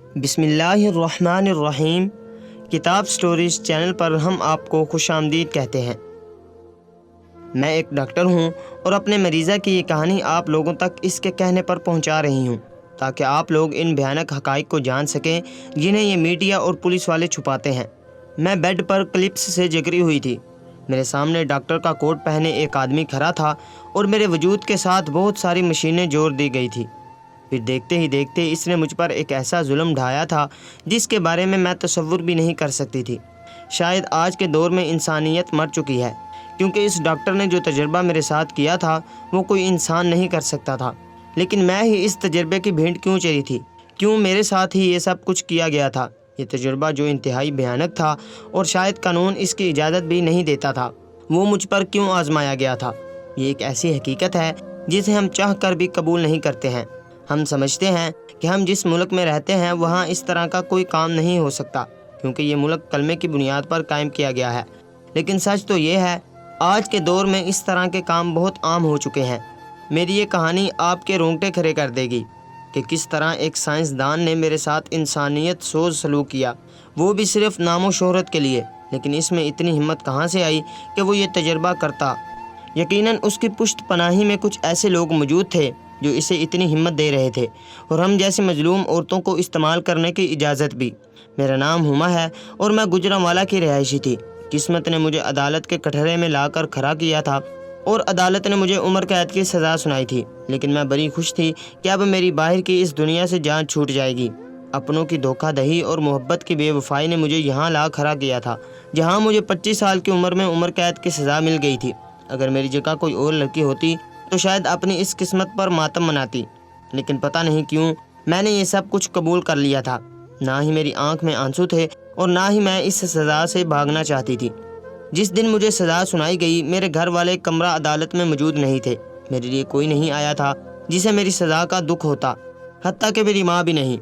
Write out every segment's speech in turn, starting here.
بسم اللہ الرحمن الرحیم۔ کتاب سٹوریز چینل پر ہم آپ کو خوش آمدید کہتے ہیں۔ میں ایک ڈاکٹر ہوں اور اپنے مریضہ کی یہ کہانی آپ لوگوں تک اس کے کہنے پر پہنچا رہی ہوں تاکہ آپ لوگ ان بھیانک حقائق کو جان سکیں جنہیں یہ میڈیا اور پولیس والے چھپاتے ہیں۔ میں بیڈ پر کلپس سے جکڑی ہوئی تھی۔ میرے سامنے ڈاکٹر کا کوٹ پہنے ایک آدمی کھڑا تھا اور میرے وجود کے ساتھ بہت ساری مشینیں جوڑ دی گئی تھی۔ پھر دیکھتے ہی دیکھتے اس نے مجھ پر ایک ایسا ظلم ڈھایا تھا جس کے بارے میں تصور بھی نہیں کر سکتی تھی۔ شاید آج کے دور میں انسانیت مر چکی ہے، کیونکہ اس ڈاکٹر نے جو تجربہ میرے ساتھ کیا تھا وہ کوئی انسان نہیں کر سکتا تھا۔ لیکن میں ہی اس تجربے کی بھینٹ کیوں چڑھی تھی؟ کیوں میرے ساتھ ہی یہ سب کچھ کیا گیا تھا؟ یہ تجربہ جو انتہائی بھیانک تھا اور شاید قانون اس کی اجازت بھی نہیں دیتا تھا، وہ مجھ پر کیوں آزمایا گیا تھا؟ یہ ایک ایسی حقیقت ہے جسے ہم چاہ کر بھی قبول نہیں کرتے ہیں۔ ہم سمجھتے ہیں کہ ہم جس ملک میں رہتے ہیں وہاں اس طرح کا کوئی کام نہیں ہو سکتا، کیونکہ یہ ملک کلمے کی بنیاد پر قائم کیا گیا ہے۔ لیکن سچ تو یہ ہے، آج کے دور میں اس طرح کے کام بہت عام ہو چکے ہیں۔ میری یہ کہانی آپ کے رونگٹے کھڑے کر دے گی کہ کس طرح ایک سائنسدان نے میرے ساتھ انسانیت سوز سلوک کیا، وہ بھی صرف نام و شہرت کے لیے۔ لیکن اس میں اتنی ہمت کہاں سے آئی کہ وہ یہ تجربہ کرتا؟ یقیناً اس کی پشت پناہی میں کچھ ایسے لوگ موجود تھے جو اسے اتنی ہمت دے رہے تھے، اور ہم جیسے مظلوم عورتوں کو استعمال کرنے کی اجازت بھی۔ میرا نام ہما ہے اور میں گجرانوالہ کی رہائشی تھی۔ قسمت نے مجھے عدالت کے کٹہرے میں لا کر کھڑا کیا تھا اور عدالت نے مجھے عمر قید کی سزا سنائی تھی، لیکن میں بڑی خوش تھی کہ اب میری باہر کی اس دنیا سے جان چھوٹ جائے گی۔ اپنوں کی دھوکہ دہی اور محبت کی بے وفائی نے مجھے یہاں لا کھڑا کیا تھا جہاں مجھے 25 سال کی عمر میں عمر قید کی سزا مل گئی تھی۔ اگر میری جگہ کوئی اور لڑکی ہوتی تو شاید اپنی اس قسمت پر ماتم مناتی، لیکن پتہ نہیں کیوں میں نے یہ سب کچھ قبول کر لیا تھا۔ نہ ہی میری آنکھ میں آنسو تھے اور نہ ہی میں اس سزا سے بھاگنا چاہتی تھی۔ جس دن مجھے سزا سنائی گئی میرے گھر والے کمرہ عدالت میں موجود نہیں تھے۔ میرے لیے کوئی نہیں آیا تھا جسے میری سزا کا دکھ ہوتا، حتیٰ کہ میری ماں بھی نہیں۔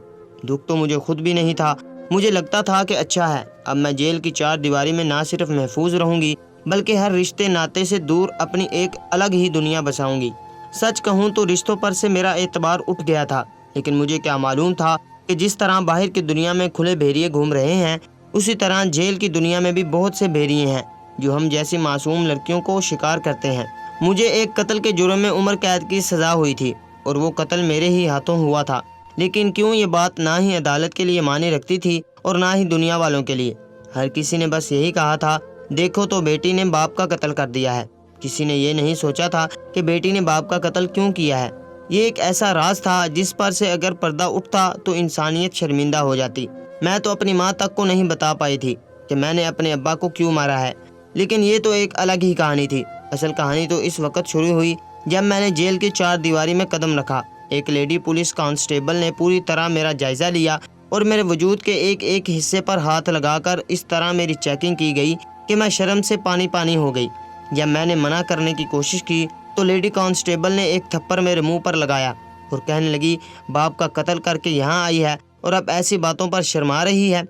دکھ تو مجھے خود بھی نہیں تھا۔ مجھے لگتا تھا کہ اچھا ہے، اب میں جیل کی 4 دیواری میں نہ صرف محفوظ رہوں گی بلکہ ہر رشتے ناطے سے دور اپنی ایک الگ ہی دنیا بساؤں گی۔ سچ کہوں تو رشتوں پر سے میرا اعتبار اٹھ گیا تھا، لیکن مجھے کیا معلوم تھا کہ جس طرح باہر کی دنیا میں کھلے بھیڑیے گھوم رہے ہیں، اسی طرح جیل کی دنیا میں بھی بہت سے بھیڑیے ہیں جو ہم جیسی معصوم لڑکیوں کو شکار کرتے ہیں۔ مجھے ایک قتل کے جرم میں عمر قید کی سزا ہوئی تھی اور وہ قتل میرے ہی ہاتھوں ہوا تھا، لیکن کیوں یہ بات نہ ہی عدالت کے لیے معنی رکھتی تھی اور نہ ہی دنیا والوں کے لیے۔ ہر کسی نے بس یہی کہا تھا، دیکھو تو بیٹی نے باپ کا قتل کر دیا ہے۔ کسی نے یہ نہیں سوچا تھا کہ بیٹی نے باپ کا قتل کیوں کیا ہے۔ یہ ایک ایسا راز تھا جس پر سے اگر پردہ اٹھتا تو انسانیت شرمندہ ہو جاتی۔ میں تو اپنی ماں تک کو نہیں بتا پائی تھی کہ میں نے اپنے ابا کو کیوں مارا ہے، لیکن یہ تو ایک الگ ہی کہانی تھی۔ اصل کہانی تو اس وقت شروع ہوئی جب میں نے جیل کی 4 دیواری میں قدم رکھا۔ ایک لیڈی پولیس کانسٹیبل نے پوری طرح میرا جائزہ لیا اور میرے وجود کے ایک ایک حصے پر ہاتھ لگا کر اس طرح میری چیکنگ کی گئی کہ میں شرم سے پانی پانی ہو گئی۔ جب میں نے منع کرنے کی کوشش کی تو لیڈی کانسٹیبل نے ایک تھپڑ میرے منہ پر لگایا اور کہنے لگی، باپ کا قتل کر کے یہاں آئی ہے اور اب ایسی باتوں پر شرما رہی ہے۔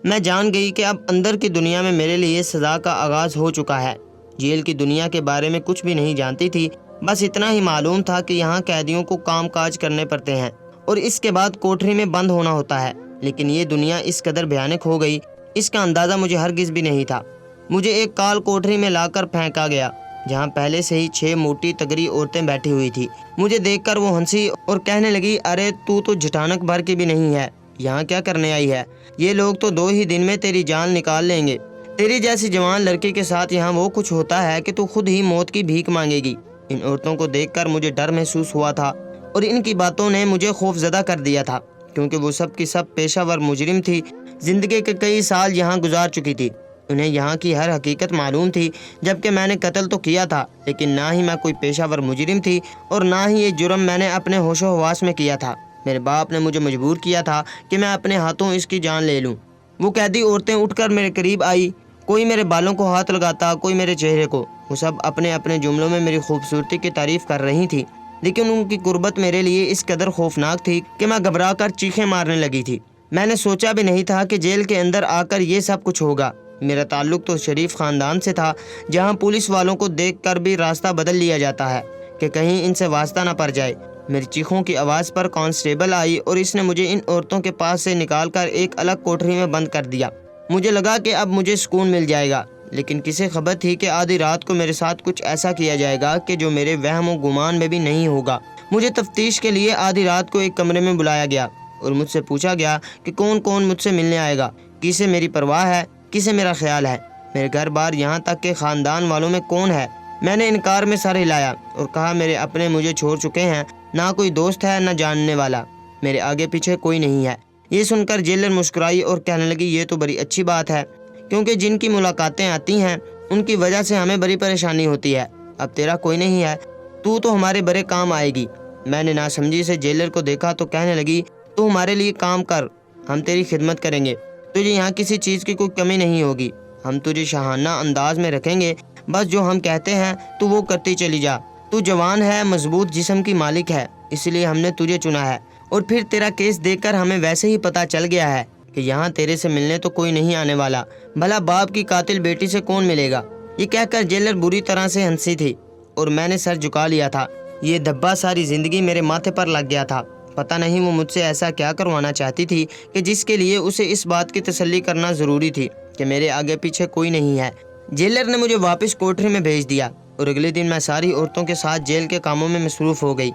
میں جان گئی کہ اب اندر کی دنیا میں میرے لیے سزا کا آغاز ہو چکا ہے۔ جیل کی دنیا کے بارے میں کچھ بھی نہیں جانتی تھی، بس اتنا ہی معلوم تھا کہ یہاں قیدیوں کو کام کاج کرنے پڑتے ہیں اور اس کے بعد کوٹری میں بند ہونا ہوتا ہے۔ لیکن یہ دنیا اس قدر بھیانک ہو گئی، اس کا اندازہ مجھے ہرگز بھی نہیں تھا۔ مجھے ایک کال کوٹری میں لا کر پھینکا گیا جہاں پہلے سے ہی 6 موٹی تگڑی عورتیں بیٹھی ہوئی تھی۔ مجھے دیکھ کر وہ ہنسی اور کہنے لگی، ارے تو جھٹانک بھر کی بھی نہیں ہے، یہاں کیا کرنے آئی ہے؟ یہ لوگ تو 2 ہی دن میں تیری جان نکال لیں گے۔ تیری جیسی جوان لڑکی کے ساتھ یہاں وہ کچھ ہوتا ہے کہ تو خود ہی موت کی بھیک مانگے گی۔ ان عورتوں کو دیکھ کر مجھے ڈر محسوس ہوا تھا اور ان کی باتوں نے مجھے خوف زدہ کر دیا تھا، کیونکہ وہ سب کی سب پیشہ ور مجرم تھی، زندگی کے کئی سال یہاں گزار چکی تھی۔ انہیں یہاں کی ہر حقیقت معلوم تھی، جبکہ میں نے قتل تو کیا تھا، لیکن نہ ہی میں کوئی پیشہ ور مجرم تھی اور نہ ہی یہ جرم میں نے اپنے ہوش و حواس میں کیا تھا۔ میرے باپ نے مجھے مجبور کیا تھا کہ میں اپنے ہاتھوں اس کی جان لے لوں۔ وہ قیدی عورتیں اٹھ کر میرے قریب آئی، کوئی میرے بالوں کو ہاتھ لگاتا، کوئی میرے چہرے کو۔ وہ سب اپنے اپنے جملوں میں میری خوبصورتی کی تعریف کر رہی تھی، لیکن ان کی قربت میرے لیے اس قدر خوفناک تھی کہ میں گھبرا کر چیخیں مارنے لگی تھی۔ میں نے سوچا بھی نہیں تھا کہ جیل کے اندر آ کر یہ سب کچھ ہوگا۔ میرا تعلق تو شریف خاندان سے تھا، جہاں پولیس والوں کو دیکھ کر بھی راستہ بدل لیا جاتا ہے کہ کہیں ان سے واسطہ نہ پڑ جائے۔ میری چیخوں کی آواز پر کانسٹیبل آئی اور اس نے مجھے ان عورتوں کے پاس سے نکال کر ایک الگ کوٹری میں بند کر دیا۔ مجھے لگا کہ اب مجھے سکون مل جائے گا، لیکن کسے خبر تھی کہ آدھی رات کو میرے ساتھ کچھ ایسا کیا جائے گا کہ جو میرے وہم و گمان میں بھی نہیں ہوگا۔ مجھے تفتیش کے لیے آدھی رات کو ایک کمرے میں بلایا گیا اور مجھ سے پوچھا گیا کہ کون کون مجھ سے ملنے آئے گا، کسے میری پرواہ ہے، کسے میرا خیال ہے، میرے گھر بار یہاں تک کہ خاندان والوں میں کون ہے۔ میں نے انکار میں سر ہلایا اور کہا میرے اپنے مجھے چھوڑ چکے ہیں، نہ کوئی دوست ہے نہ جاننے والا، میرے آگے پیچھے کوئی نہیں ہے۔ یہ سن کر جیلر مسکرائی اور کہنے لگی یہ تو بڑی اچھی بات ہے، کیونکہ جن کی ملاقاتیں آتی ہیں ان کی وجہ سے ہمیں بڑی پریشانی ہوتی ہے۔ اب تیرا کوئی نہیں ہے، تو ہمارے بڑے کام آئے گی۔ میں نے ناسمجھی سے جیلر کو دیکھا تو کہنے لگی تو ہمارے لیے کام کر، ہم تیری خدمت کریں گے، تجھے یہاں کسی چیز کی کوئی کمی نہیں ہوگی، ہم تجھے شاہانہ انداز میں رکھیں گے، بس جو ہم کہتے ہیں تو وہ کرتی چلی جا۔ تو جوان ہے، مضبوط جسم کی مالک ہے، اس لیے ہم نے تجھے چنا ہے، اور پھر تیرا کیس دیکھ کر ہمیں ویسے ہی پتہ چل گیا ہے کہ یہاں تیرے سے ملنے تو کوئی نہیں آنے والا، بھلا باپ کی قاتل بیٹی سے کون ملے گا۔ یہ کہہ کر جیلر بری طرح سے ہنسی تھی اور میں نے سر جھکا لیا تھا۔ یہ دھبا ساری زندگی میرے ماتھے پر لگ گیا تھا۔ پتہ نہیں وہ مجھ سے ایسا کیا کروانا چاہتی تھی کہ جس کے لیے اسے اس بات کی تسلی کرنا ضروری تھی کہ میرے آگے پیچھے کوئی نہیں ہے۔ جیلر نے مجھے واپس کوٹری میں بھیج دیا اور اگلے دن میں ساری عورتوں کے ساتھ جیل کے کاموں میں مصروف ہو گئی۔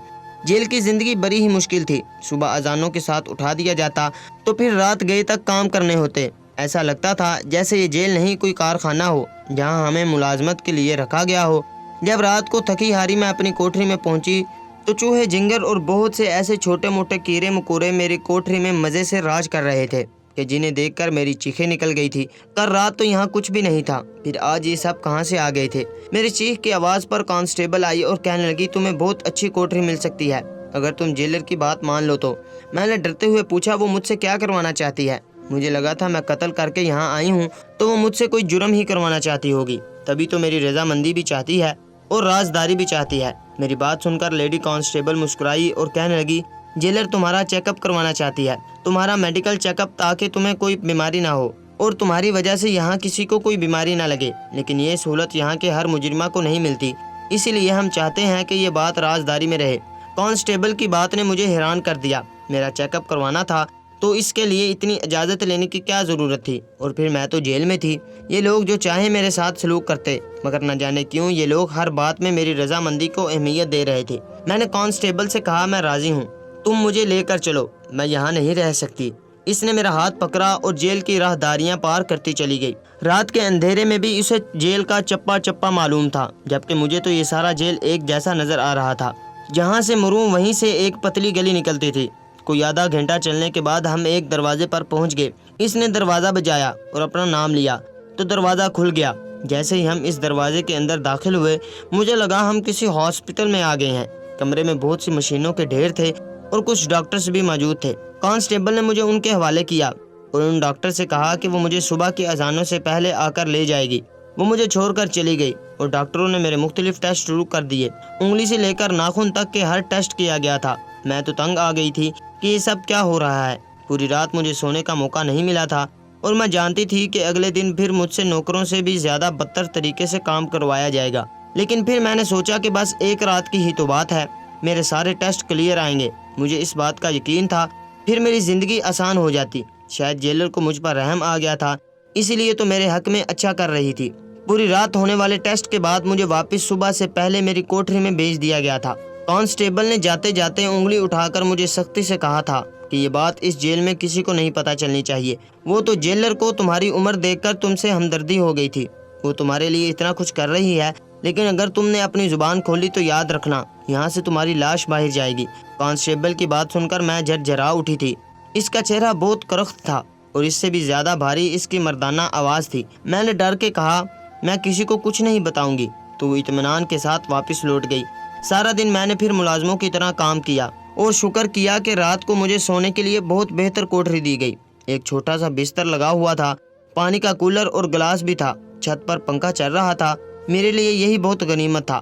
جیل کی زندگی بڑی ہی مشکل تھی۔ صبح اذانوں کے ساتھ اٹھا دیا جاتا تو پھر رات گئے تک کام کرنے ہوتے۔ ایسا لگتا تھا جیسے یہ جیل نہیں کوئی کارخانہ ہو جہاں ہمیں ملازمت کے لیے رکھا گیا ہو۔ جب رات کو تھکی ہاری میں اپنی کوٹری میں پہنچی تو چوہے، جنگر اور بہت سے ایسے چھوٹے موٹے کیڑے مکوڑے میری کوٹری میں مزے سے راج کر رہے تھے کہ جنہیں دیکھ کر میری چیخیں نکل گئی تھی۔ کل رات تو یہاں کچھ بھی نہیں تھا، پھر آج یہ سب کہاں سے آ گئے تھے۔ میری چیخ کی آواز پر کانسٹیبل آئی اور کہنے لگی تمہیں بہت اچھی کوٹری مل سکتی ہے اگر تم جیلر کی بات مان لو تو۔ میں نے ڈرتے ہوئے پوچھا وہ مجھ سے کیا کروانا چاہتی ہے۔ مجھے لگا تھا میں قتل کر کے یہاں آئی ہوں تو وہ مجھ سے کوئی جرم ہی کروانا چاہتی ہوگی، تبھی تو میری رضامندی بھی چاہتی ہے اور رازداری بھی چاہتی ہے۔ میری بات سن کر لیڈی کانسٹیبل مسکرائی اور کہنے لگی جیلر تمہارا چیک اپ کروانا چاہتی ہے، تمہارا میڈیکل چیک اپ، تاکہ تمہیں کوئی بیماری نہ ہو اور تمہاری وجہ سے یہاں کسی کو کوئی بیماری نہ لگے، لیکن یہ سہولت یہاں کے ہر مجرمہ کو نہیں ملتی، اسی لیے ہم چاہتے ہیں کہ یہ بات رازداری میں رہے۔ کانسٹیبل کی بات نے مجھے حیران کر دیا۔ میرا چیک اپ کروانا تھا تو اس کے لیے اتنی اجازت لینے کی کیا ضرورت تھی، اور پھر میں تو جیل میں تھی۔ یہ لوگ جو چاہیں میرے ساتھ سلوک کرتے، مگر نہ جانے کیوں یہ لوگ ہر بات میں میری رضامندی کو اہمیت دے رہے تھے۔ میں نے کانسٹیبل سے کہا میں راضی ہوں، تم مجھے لے کر چلو، میں یہاں نہیں رہ سکتی۔ اس نے میرا ہاتھ پکڑا اور جیل کی راہداریاں پار کرتی چلی گئی۔ رات کے اندھیرے میں بھی اسے جیل کا چپا چپا معلوم تھا، جبکہ مجھے تو یہ سارا جیل ایک جیسا نظر آ رہا تھا۔ جہاں سے مروں وہیں سے ایک پتلی گلی نکلتی تھی۔ کوئی آدھا گھنٹہ چلنے کے بعد ہم ایک دروازے پر پہنچ گئے۔ اس نے دروازہ بجایا اور اپنا نام لیا تو دروازہ کھل گیا۔ جیسے ہی ہم اس دروازے کے اندر داخل ہوئے مجھے لگا ہم کسی ہاسپٹل میں آ گئے ہیں۔ کمرے میں بہت سی مشینوں کے ڈھیر تھے اور کچھ ڈاکٹرز بھی موجود تھے۔ کانسٹیبل نے مجھے ان کے حوالے کیا اور ان ڈاکٹر سے کہا کہ وہ مجھے صبح کی اذانوں سے پہلے آ کر لے جائے گی۔ وہ مجھے چھوڑ کر چلی گئی اور ڈاکٹروں نے میرے مختلف ٹیسٹ شروع کر دیے۔ انگلی سے لے کر ناخن تک کے ہر ٹیسٹ کیا گیا تھا۔ میں تو تنگ آ گئی تھی کہ یہ سب کیا ہو رہا ہے۔ پوری رات مجھے سونے کا موقع نہیں ملا تھا اور میں جانتی تھی کہ اگلے دن پھر مجھ سے نوکروں سے بھی زیادہ بدتر طریقے سے کام کروایا جائے گا، لیکن پھر میں نے سوچا کہ بس ایک رات کی ہی تو بات ہے، میرے سارے ٹیسٹ کلیئر آئیں گے۔ مجھے اس بات کا یقین تھا پھر میری زندگی آسان ہو جاتی۔ شاید جیلر کو مجھ پر رحم آ گیا تھا، اسی لیے تو میرے حق میں اچھا کر رہی تھی۔ پوری رات ہونے والے ٹیسٹ کے بعد مجھے واپس صبح سے پہلے میری کوٹری میں بھیج دیا گیا تھا۔ کانسٹیبل نے جاتے جاتے انگلی اٹھا کر مجھے سختی سے کہا تھا کہ یہ بات اس جیل میں کسی کو نہیں پتہ چلنی چاہیے۔ وہ تو جیلر کو تمہاری عمر دیکھ کر تم سے ہمدردی ہو گئی تھی، وہ تمہارے لیے اتنا کچھ کر رہی ہے، لیکن اگر تم نے اپنی زبان کھولی تو یاد رکھنا یہاں سے تمہاری لاش باہر جائے گی۔ کانسٹیبل کی بات سن کر میں جھرجھرا اٹھی تھی۔ اس کا چہرہ بہت کرخت تھا اور اس سے بھی زیادہ بھاری اس کی مردانہ آواز تھی۔ میں نے ڈر کے کہا میں کسی کو کچھ نہیں بتاؤں گی، تو وہ اطمینان کے ساتھ واپس لوٹ گئی۔ سارا دن میں نے پھر ملازموں کی طرح کام کیا اور شکر کیا کہ رات کو مجھے سونے کے لیے بہت بہتر کوٹری دی گئی۔ ایک چھوٹا سا بستر لگا ہوا تھا، پانی کا کولر اور گلاس بھی تھا، چھت پر پنکھا چل رہا تھا۔ میرے لیے یہی بہت غنیمت تھا۔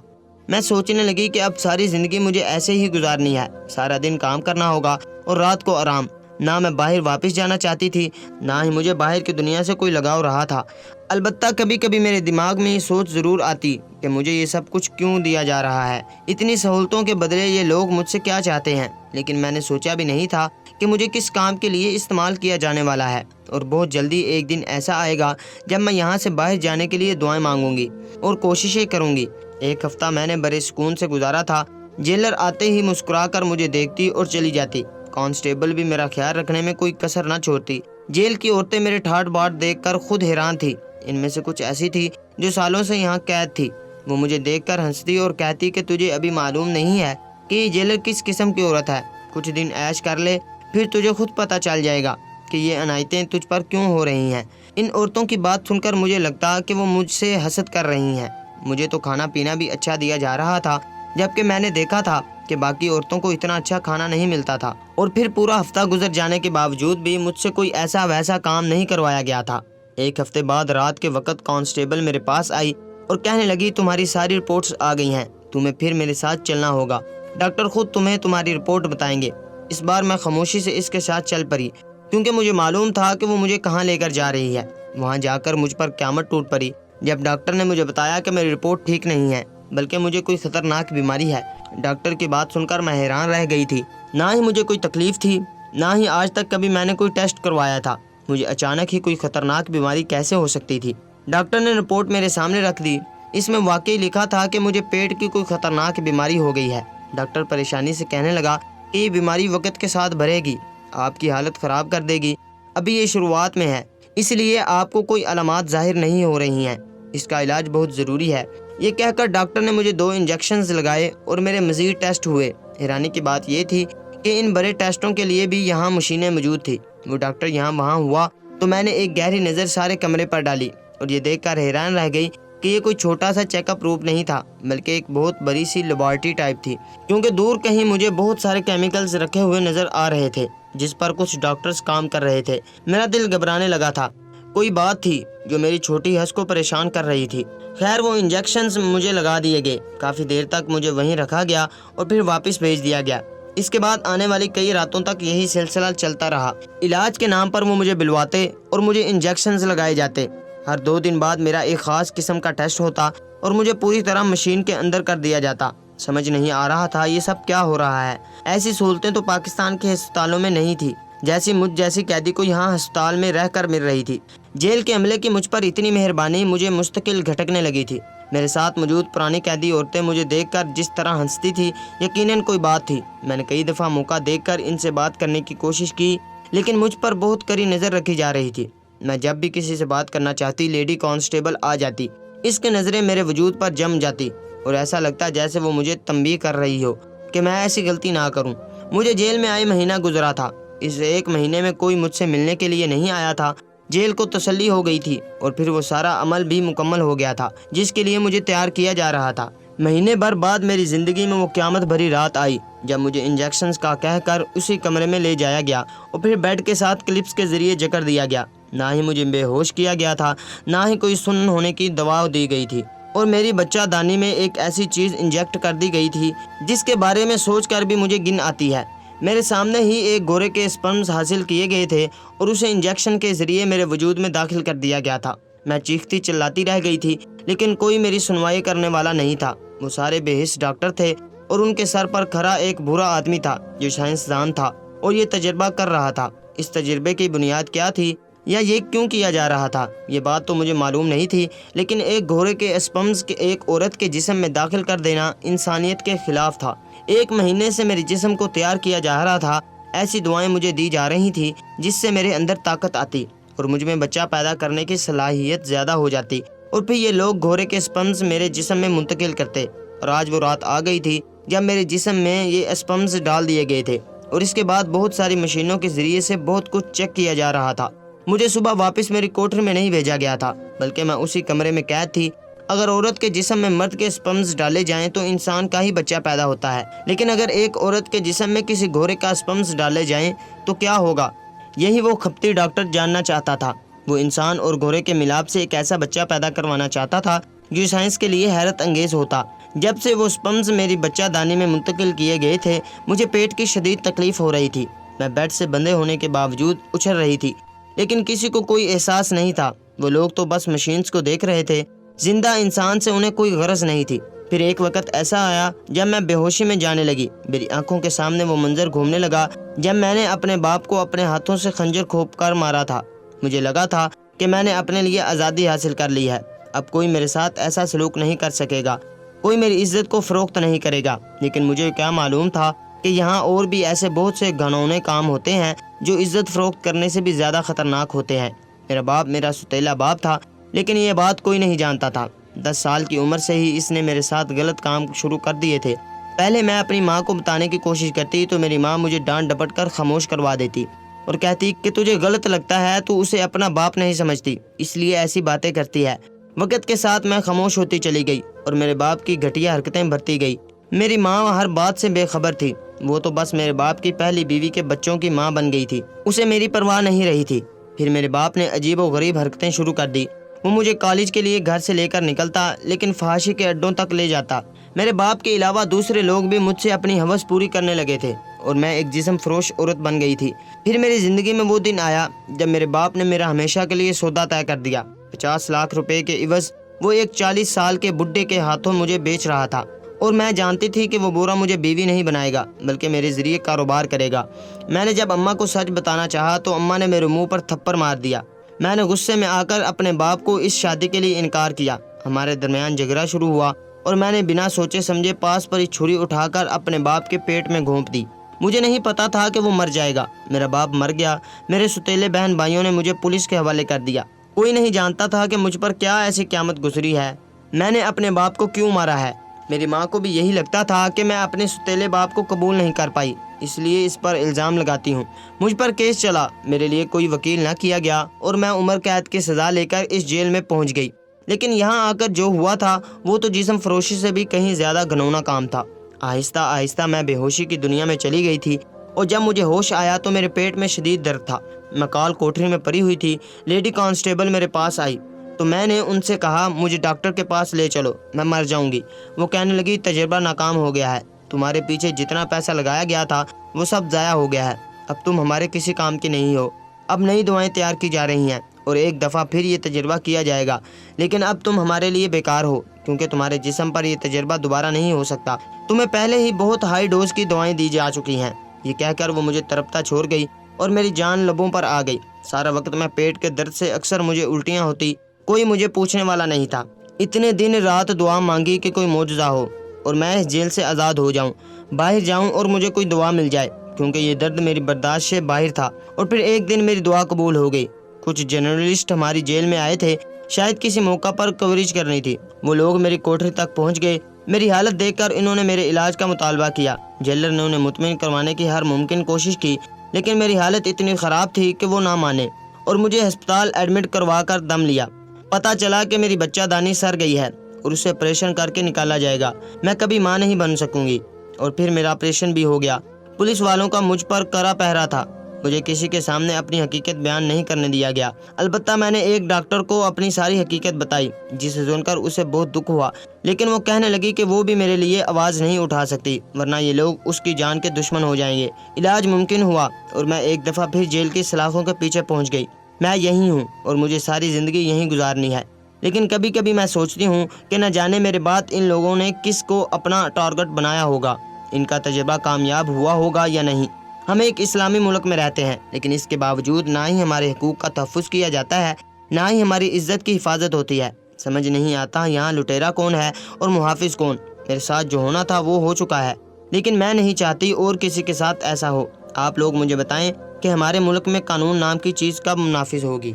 میں سوچنے لگی کہ اب ساری زندگی مجھے ایسے ہی گزارنی ہے، سارا دن کام کرنا ہوگا اور رات کو آرام۔ نہ میں باہر واپس جانا چاہتی تھی، نہ ہی مجھے باہر کی دنیا سے کوئی لگاؤ رہا تھا۔ البتہ کبھی کبھی میرے دماغ میں یہ سوچ ضرور آتی کہ مجھے یہ سب کچھ کیوں دیا جا رہا ہے، اتنی سہولتوں کے بدلے یہ لوگ مجھ سے کیا چاہتے ہیں۔ لیکن میں نے سوچا بھی نہیں تھا کہ مجھے کس کام کے لیے استعمال کیا جانے والا ہے، اور بہت جلدی ایک دن ایسا آئے گا جب میں یہاں سے باہر جانے کے لیے دعائیں مانگوں گی اور کوششیں کروں گی۔ ایک ہفتہ میں نے بڑے سکون سے گزارا تھا۔ جیلر آتے ہی مسکرا کر مجھے دیکھتی اور چلی جاتی۔ کانسٹیبل بھی میرا خیال رکھنے میں کوئی کسر نہ چھوڑتی۔ جیل کی عورتیں میرے ٹھاٹ باٹ دیکھ کر خود حیران تھی۔ ان میں سے کچھ ایسی تھی جو سالوں سے یہاں قید تھی۔ وہ مجھے دیکھ کر ہنستی اور کہتی کہ تجھے ابھی معلوم نہیں ہے کہ یہ جیلر کس قسم کی عورت ہے۔ کچھ دن عیش کر لے، پھر تجھے خود پتہ چل جائے گا کہ یہ عنایتیں تجھ پر کیوں ہو رہی ہیں۔ ان عورتوں کی بات سن کر مجھے لگتا کہ وہ مجھ سے حسد کر رہی ہیں۔ مجھے تو کھانا پینا بھی اچھا دیا جا رہا تھا، جبکہ میں نے دیکھا تھا کہ باقی عورتوں کو اتنا اچھا کھانا نہیں ملتا تھا، اور پھر پورا ہفتہ گزر جانے کے باوجود بھی مجھ سے کوئی ایسا ویسا کام نہیں کروایا گیا تھا۔ ایک ہفتے بعد رات کے وقت کانسٹیبل میرے پاس آئی اور کہنے لگی تمہاری ساری رپورٹس آ گئی ہیں، تمہیں پھر میرے ساتھ چلنا ہوگا، ڈاکٹر خود تمہیں تمہاری رپورٹ بتائیں گے۔ اس بار میں خاموشی سے اس کے ساتھ چل پڑی، کیونکہ مجھے معلوم تھا کہ وہ مجھے کہاں لے کر جا رہی ہے۔ وہاں جا کر مجھ پر قیامت ٹوٹ پڑی جب ڈاکٹر نے مجھے بتایا کہ میری رپورٹ ٹھیک نہیں ہے، بلکہ مجھے کوئی خطرناک بیماری ہے۔ ڈاکٹر کی بات سن کر میں حیران رہ گئی تھی۔ نہ ہی مجھے کوئی تکلیف تھی، نہ ہی آج تک کبھی میں نے کوئی ٹیسٹ کروایا تھا۔ مجھے اچانک ہی کوئی خطرناک بیماری کیسے ہو سکتی تھی؟ ڈاکٹر نے رپورٹ میرے سامنے رکھ دی۔ اس میں واقعی لکھا تھا کہ مجھے پیٹ کی کوئی خطرناک بیماری ہو گئی ہے۔ ڈاکٹر پریشانی سے کہنے لگا کہ یہ بیماری وقت کے ساتھ بڑھے گی، آپ کی حالت خراب کر دے گی، ابھی یہ شروعات میں ہے، اس لیے آپ کو کوئی علامات ظاہر نہیں ہو رہی ہیں، اس کا علاج بہت ضروری ہے۔ یہ کہہ کر ڈاکٹر نے مجھے 2 انجیکشنز لگائے اور میرے مزید ٹیسٹ ہوئے۔ حیرانی کی بات یہ تھی کہ ان بڑے ٹیسٹوں کے لیے بھی یہاں مشینیں موجود تھی۔ وہ ڈاکٹر یہاں وہاں ہوا تو میں نے ایک گہری نظر سارے کمرے پر ڈالی اور یہ دیکھ کر حیران رہ گئی کہ یہ کوئی چھوٹا سا چیک اپ روم نہیں تھا، بلکہ ایک بہت بڑی سی لیبارٹری ٹائپ تھی، کیونکہ دور کہیں مجھے بہت سارے کیمیکلز رکھے ہوئے نظر آ رہے تھے جس پر کچھ ڈاکٹرز کام کر رہے تھے۔ میرا دل گھبرانے لگا تھا، کوئی بات تھی جو میری چھوٹی حس کو پریشان کر رہی تھی۔ خیر وہ انجیکشنز مجھے لگا دیے گئے، کافی دیر تک مجھے وہیں رکھا گیا اور پھر واپس بھیج دیا گیا۔ اس کے بعد آنے والی کئی راتوں تک یہی سلسلہ چلتا رہا۔ علاج کے نام پر وہ مجھے بلواتے اور مجھے انجیکشنز لگائے جاتے۔ ہر 2 دن بعد میرا ایک خاص قسم کا ٹیسٹ ہوتا اور مجھے پوری طرح مشین کے اندر کر دیا جاتا۔ سمجھ نہیں آ رہا تھا یہ سب کیا ہو رہا ہے۔ ایسی سہولتیں تو پاکستان کے ہسپتالوں میں نہیں تھی جیسی مجھ جیسی قیدی کو یہاں ہسپتال میں رہ کر مل رہی تھی۔ جیل کے عملے کی مجھ پر اتنی مہربانی مجھے مستقل گھٹکنے لگی تھی۔ میرے ساتھ موجود پرانی قیدی عورتیں مجھے دیکھ کر جس طرح ہنستی تھی، یقیناً کوئی بات تھی۔ میں نے کئی دفعہ موقع دیکھ کر ان سے بات کرنے کی کوشش کی، لیکن مجھ پر بہت کڑی نظر رکھی جا رہی تھی۔ میں جب بھی کسی سے بات کرنا چاہتی، لیڈی کانسٹیبل آ جاتی، اس کی نظریں میرے وجود پر جم جاتی اور ایسا لگتا جیسے وہ مجھے تنبیہ کر رہی ہو کہ میں ایسی غلطی نہ کروں۔ مجھے جیل میں آئے مہینہ گزرا تھا۔ اس 1 مہینے میں کوئی مجھ سے ملنے کے لیے نہیں آیا تھا۔ جیل کو تسلی ہو گئی تھی اور پھر وہ سارا عمل بھی مکمل ہو گیا تھا جس کے لیے مجھے تیار کیا جا رہا تھا۔ مہینے بھر بعد میری زندگی میں وہ قیامت بھری رات آئی جب مجھے انجیکشنز کا کہہ کر اسی کمرے میں لے جایا گیا اور پھر بیڈ کے ساتھ کلپس کے ذریعے جکڑ دیا گیا۔ نہ ہی مجھے بے ہوش کیا گیا تھا، نہ ہی کوئی سن ہونے کی دوا دی گئی تھی، اور میری بچہ دانی میں ایک ایسی چیز انجیکٹ کر دی گئی تھی جس کے بارے میں سوچ کر بھی مجھے گن آتی ہے۔ میرے سامنے ہی ایک گورے کے اسپرمز حاصل کیے گئے تھے اور اسے انجیکشن کے ذریعے میرے وجود میں داخل کر دیا گیا تھا۔ میں چیختی چلاتی رہ گئی تھی، لیکن کوئی میری سنوائی کرنے والا نہیں تھا۔ وہ سارے بے حس ڈاکٹر تھے اور ان کے سر پر کھڑا ایک بھورا آدمی تھا جو سائنسدان تھا اور یہ تجربہ کر رہا تھا۔ اس تجربے کی بنیاد کیا تھی یا یہ کیوں کیا جا رہا تھا، یہ بات تو مجھے معلوم نہیں تھی، لیکن ایک گھوڑے کے اسپرمز کے ایک عورت کے جسم میں داخل کر دینا انسانیت کے خلاف تھا۔ 1 مہینے سے میرے جسم کو تیار کیا جا رہا تھا، ایسی دعائیں مجھے دی جا رہی تھی جس سے میرے اندر طاقت آتی اور مجھ میں بچہ پیدا کرنے کی صلاحیت زیادہ ہو جاتی، اور پھر یہ لوگ گھوڑے کے اسپرمز میرے جسم میں منتقل کرتے۔ اور آج وہ رات آ گئی تھی جب میرے جسم میں یہ اسپرمز ڈال دیے گئے تھے، اور اس کے بعد بہت ساری مشینوں کے ذریعے سے بہت کچھ چیک کیا جا رہا تھا۔ مجھے صبح واپس میری کوٹری میں نہیں بھیجا گیا تھا، بلکہ میں اسی کمرے میں قید تھی۔ اگر عورت کے جسم میں مرد کے اسپرمز ڈالے جائیں تو انسان کا ہی بچہ پیدا ہوتا ہے، لیکن اگر ایک عورت کے جسم میں کسی گھوڑے کا اسپرمز ڈالے جائیں تو کیا ہوگا؟ یہی وہ کھپتی ڈاکٹر جاننا چاہتا تھا۔ وہ انسان اور گھوڑے کے ملاپ سے ایک ایسا بچہ پیدا کروانا چاہتا تھا جو سائنس کے لیے حیرت انگیز ہوتا۔ جب سے وہ اسپرمز میری بچہ دانی میں منتقل کیے گئے تھے، مجھے پیٹ کی شدید تکلیف ہو رہی تھی۔ میں بیڈ سے بندھے ہونے کے باوجود اچھل رہی تھی، لیکن کسی کو کوئی احساس نہیں تھا۔ وہ لوگ تو بس مشینز کو دیکھ رہے تھے۔ زندہ انسان سے انہیں کوئی غرض نہیں تھی۔ پھر ایک وقت ایسا آیا جب میں بے ہوشی میں جانے لگی۔ میری آنکھوں کے سامنے وہ منظر گھومنے لگا جب میں نے اپنے باپ کو اپنے ہاتھوں سے خنجر کھوپ کر مارا تھا۔ مجھے لگا تھا کہ میں نے اپنے لیے آزادی حاصل کر لی ہے، اب کوئی میرے ساتھ ایسا سلوک نہیں کر سکے گا، کوئی میری عزت کو فروخت نہیں کرے گا۔ لیکن مجھے کیا معلوم تھا کہ یہاں اور بھی ایسے بہت سے گھنونے کام ہوتے ہیں جو عزت فروخت کرنے سے بھی زیادہ خطرناک ہوتے ہیں۔ میرا باپ میرا ستیلا باپ تھا، لیکن یہ بات کوئی نہیں جانتا تھا۔ 10 سال کی عمر سے ہی اس نے میرے ساتھ غلط کام شروع کر دیے تھے۔ پہلے میں اپنی ماں کو بتانے کی کوشش کرتی تو میری ماں مجھے ڈانٹ ڈپٹ کر خاموش کروا دیتی اور کہتی کہ تجھے غلط لگتا ہے، تو اسے اپنا باپ نہیں سمجھتی، اس لیے ایسی باتیں کرتی ہے۔ وقت کے ساتھ میں خاموش ہوتی چلی گئی اور میرے باپ کی گھٹیا حرکتیں بڑھتی گئی۔ میری ماں ہر بات سے بے خبر تھی، وہ تو بس میرے باپ کی پہلی بیوی کے بچوں کی ماں بن گئی تھی، اسے میری پرواہ نہیں رہی تھی۔ پھر میرے باپ نے عجیب و غریب حرکتیں شروع کر دی۔ وہ مجھے کالج کے لیے گھر سے لے کر نکلتا، لیکن فحاشی کے اڈوں تک لے جاتا۔ میرے باپ کے علاوہ دوسرے لوگ بھی مجھ سے اپنی ہوس پوری کرنے لگے تھے اور میں ایک جسم فروش عورت بن گئی تھی۔ پھر میری زندگی میں وہ دن آیا جب میرے باپ نے میرا ہمیشہ کے لیے سودا طے کر دیا۔ 50 لاکھ روپے کے عوض وہ ایک 40 سال کے بڈھے کے ہاتھوں مجھے بیچ رہا تھا، اور میں جانتی تھی کہ وہ بورا مجھے بیوی نہیں بنائے گا بلکہ میرے ذریعے کاروبار کرے گا۔ میں نے جب اماں کو سچ بتانا چاہا تو اماں نے میرے منہ پر تھپڑ مار دیا۔ میں نے غصے میں آ کر اپنے باپ کو اس شادی کے لیے انکار کیا۔ ہمارے درمیان جھگڑا شروع ہوا اور میں نے بنا سوچے سمجھے پاس پر ہی چھری اٹھا کر اپنے باپ کے پیٹ میں گھونپ دی۔ مجھے نہیں پتا تھا کہ وہ مر جائے گا۔ میرا باپ مر گیا۔ میرے ستیلے بہن بھائیوں نے مجھے پولیس کے حوالے کر دیا۔ کوئی نہیں جانتا تھا کہ مجھ پر کیا ایسی قیامت گزری ہے، میں نے اپنے باپ کو کیوں مارا ہے۔ میری ماں کو بھی یہی لگتا تھا کہ میں اپنے ستیلے باپ کو قبول نہیں کر پائی، اس لیے اس پر الزام لگاتی ہوں۔ مجھ پر کیس چلا، میرے لیے کوئی وکیل نہ کیا گیا اور میں عمر قید کی سزا لے کر اس جیل میں پہنچ گئی۔ لیکن یہاں آ کر جو ہوا تھا وہ تو جسم فروشی سے بھی کہیں زیادہ گھنونا کام تھا۔ آہستہ آہستہ میں بے ہوشی کی دنیا میں چلی گئی تھی، اور جب مجھے ہوش آیا تو میرے پیٹ میں شدید درد تھا۔ میں کال کوٹری میں پڑی ہوئی تھی۔ لیڈی کانسٹیبل میرے پاس آئی تو میں نے ان سے کہا مجھے ڈاکٹر کے پاس لے چلو، میں مر جاؤں گی۔ وہ کہنے لگی تجربہ ناکام ہو گیا ہے، تمہارے پیچھے جتنا پیسہ لگایا گیا تھا وہ سب ضائع ہو گیا ہے، اب تم ہمارے کسی کام کی نہیں ہو۔ اب نئی دوائیں تیار کی جا رہی ہیں اور ایک دفعہ پھر یہ تجربہ کیا جائے گا، لیکن اب تم ہمارے لیے بیکار ہو کیونکہ تمہارے جسم پر یہ تجربہ دوبارہ نہیں ہو سکتا، تمہیں پہلے ہی بہت ہائی ڈوز کی دوائیں دی جا چکی ہیں۔ یہ کہہ کر وہ مجھے تڑپتا چھوڑ گئی اور میری جان لبوں پر آ گئی۔ سارا وقت میں پیٹ کے درد سے اکثر مجھے الٹیاں ہوتی، کوئی مجھے پوچھنے والا نہیں تھا۔ اتنے دن رات دعا مانگی کہ کوئی معجزہ ہو اور میں اس جیل سے آزاد ہو جاؤں، باہر جاؤں اور مجھے کوئی دعا مل جائے، کیونکہ یہ درد میری برداشت سے باہر تھا۔ اور پھر ایک دن میری دعا قبول ہو گئی۔ کچھ جرنلسٹ ہماری جیل میں آئے تھے، شاید کسی موقع پر کوریج کرنی تھی۔ وہ لوگ میری کوٹری تک پہنچ گئے۔ میری حالت دیکھ کر انہوں نے میرے علاج کا مطالبہ کیا۔ جیلر نے انہیں مطمئن کروانے کی ہر ممکن کوشش کی، لیکن میری حالت اتنی خراب تھی کہ وہ نہ مانے اور مجھے ہسپتال ایڈمٹ کروا کر دم لیا۔ پتہ چلا کہ میری بچہ دانی سر گئی ہے اور اسے آپریشن کر کے نکالا جائے گا، میں کبھی ماں نہیں بن سکوں گی۔ اور پھر میرا آپریشن بھی ہو گیا۔ پولیس والوں کا مجھ پر کڑا پہرا تھا، مجھے کسی کے سامنے اپنی حقیقت بیان نہیں کرنے دیا گیا۔ البتہ میں نے ایک ڈاکٹر کو اپنی ساری حقیقت بتائی، جسے سن کر اسے بہت دکھ ہوا، لیکن وہ کہنے لگی کہ وہ بھی میرے لیے آواز نہیں اٹھا سکتی ورنہ یہ لوگ اس کی جان کے دشمن ہو جائیں گے۔ علاج ممکن ہوا اور میں ایک دفعہ پھر جیل کی سلاخوں کے پیچھے پہنچ گئی۔ میں یہی ہوں اور مجھے ساری زندگی یہیں گزارنی ہے، لیکن کبھی کبھی میں سوچتی ہوں کہ نہ جانے میرے بعد ان لوگوں نے کس کو اپنا ٹارگٹ بنایا ہوگا، ان کا تجربہ کامیاب ہوا ہوگا یا نہیں۔ ہم ایک اسلامی ملک میں رہتے ہیں، لیکن اس کے باوجود نہ ہی ہمارے حقوق کا تحفظ کیا جاتا ہے، نہ ہی ہماری عزت کی حفاظت ہوتی ہے۔ سمجھ نہیں آتا یہاں لٹیرا کون ہے اور محافظ کون۔ میرے ساتھ جو ہونا تھا وہ ہو چکا ہے، لیکن میں نہیں چاہتی اور کسی کے ساتھ ایسا ہو۔ آپ لوگ مجھے بتائیں کہ ہمارے ملک میں قانون نام کی چیز کب نافذ ہوگی؟